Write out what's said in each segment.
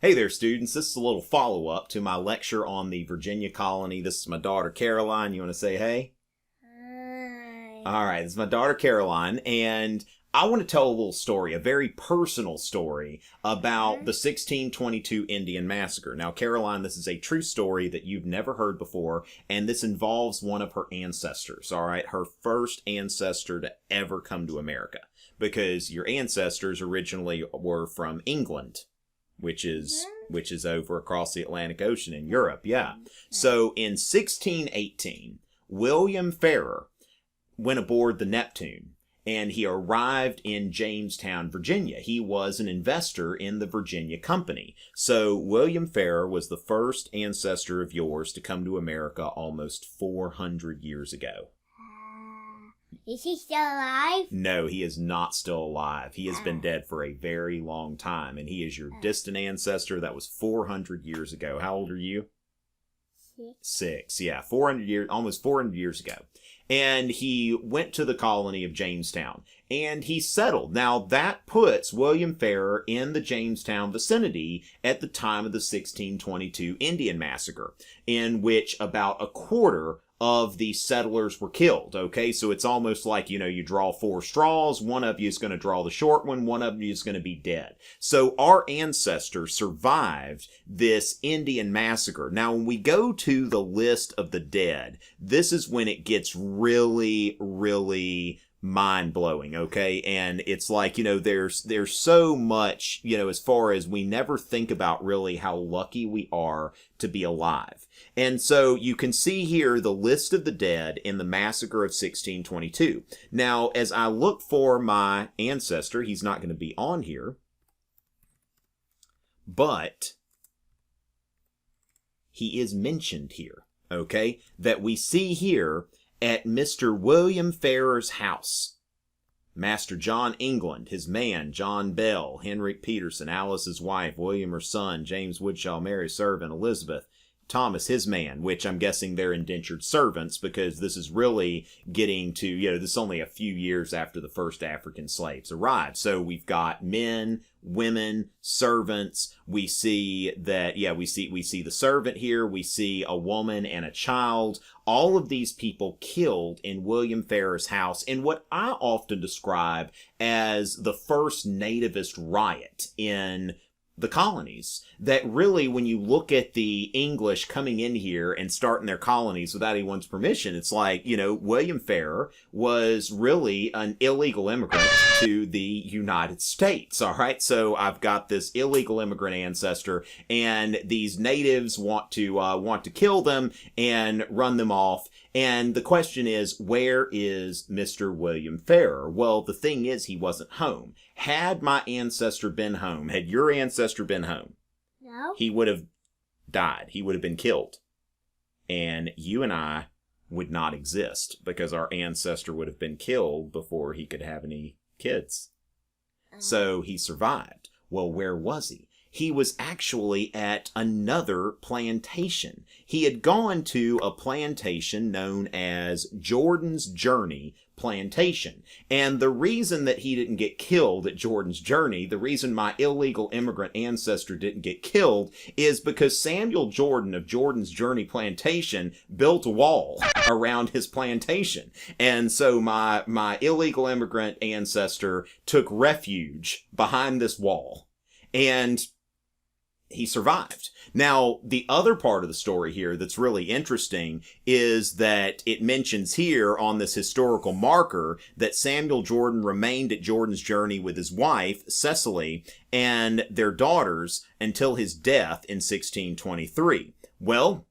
Hey there, students. This is a little follow-up to my lecture on the Virginia colony. This is my daughter, Caroline. You want to say hey? Hi. All right, this is my daughter, Caroline, and I want to tell a little story, a very personal story about the 1622 Indian Massacre. Now, Caroline, this is a true story that you've never heard before, and this involves one of her ancestors, all right? Her first ancestor to ever come to America, because your ancestors originally were from England, which is over across the Atlantic Ocean in Europe, yeah. So in 1618, William Farrar went aboard the Neptune, and he arrived in Jamestown, Virginia. He was an investor in the Virginia Company. So William Farrar was the first ancestor of yours to come to America almost 400 years ago. Is he still alive? No, he is not still alive. He has been dead for a very long time, and he is your distant ancestor. That was 400 years ago. How old are you? 6. Yeah, 400 years, almost 400 years ago. And he went to the colony of Jamestown, and he settled. Now, that puts William Farrar in the Jamestown vicinity at the time of the 1622 Indian Massacre, in which about a quarter of the settlers were killed, okay? So it's almost like, you draw 4 straws, one of you is going to draw the short one of you is going to be dead. So our ancestors survived this Indian massacre. Now, when we go to the list of the dead, this is when it gets really, really mind-blowing, okay? And it's like, there's so much, as far as we never think about really how lucky we are to be alive. And so you can see here the list of the dead in the massacre of 1622. Now, as I look for my ancestor, he's not going to be on here, but he is mentioned here, okay? That we see here at Mr. William Farrar's house. Master John England, his man, John Bell, Henrik Peterson, Alice his wife, William her son, James Woodshaw, Mary's servant, Elizabeth, Thomas his man, which I'm guessing they're indentured servants, because this is really getting to, this is only a few years after the first African slaves arrived. So we've got men, women, servants. We see that, we see the servant here. We see a woman and a child. All of these people killed in William Farrar's house in what I often describe as the first nativist riot in the colonies. That really, when you look at the English coming in here and starting their colonies without anyone's permission, it's like, William Farrar was really an illegal immigrant to the United States, all right? So I've got this illegal immigrant ancestor, and these natives want to kill them and run them off. And the question is, where is Mr. William Farrar? Well, the thing is, he wasn't home. Had my ancestor been home, had your ancestor been home, No. he would have died. He would have been killed. And you and I would not exist, because our ancestor would have been killed before he could have any kids. So he survived. Well, where was he? He was actually at another plantation. He had gone to a plantation known as Jordan's Journey Plantation. And the reason that he didn't get killed at Jordan's Journey, the reason my illegal immigrant ancestor didn't get killed, is because Samuel Jordan of Jordan's Journey Plantation built a wall around his plantation. And so my illegal immigrant ancestor took refuge behind this wall. And he survived. Now, the other part of the story here that's really interesting is that it mentions here on this historical marker that Samuel Jordan remained at Jordan's Journey with his wife, Cecily, and their daughters until his death in 1623. Well,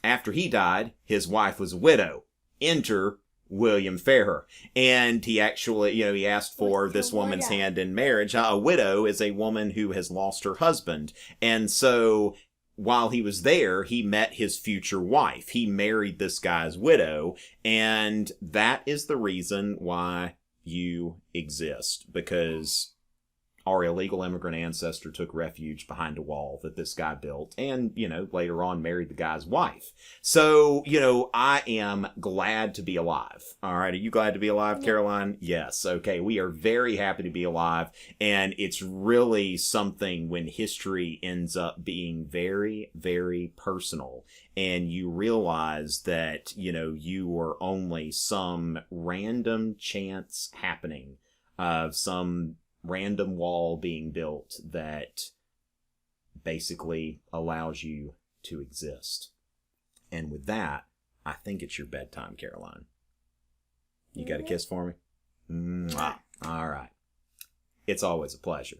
after he died, his wife was a widow. Enter William Farrar. And he actually, he asked for this woman's hand in marriage. A widow is a woman who has lost her husband. And so while he was there, he met his future wife. He married this guy's widow. And that is the reason why you exist. Because our illegal immigrant ancestor took refuge behind a wall that this guy built and, later on married the guy's wife. So, I am glad to be alive. All right. Are you glad to be alive, Caroline? Yes. Okay. We are very happy to be alive. And it's really something when history ends up being very, very personal and you realize that, you were only some random chance happening of some random wall being built that basically allows you to exist. And with that, I think it's your bedtime, Caroline. You got a kiss for me? Mwah. All right. It's always a pleasure.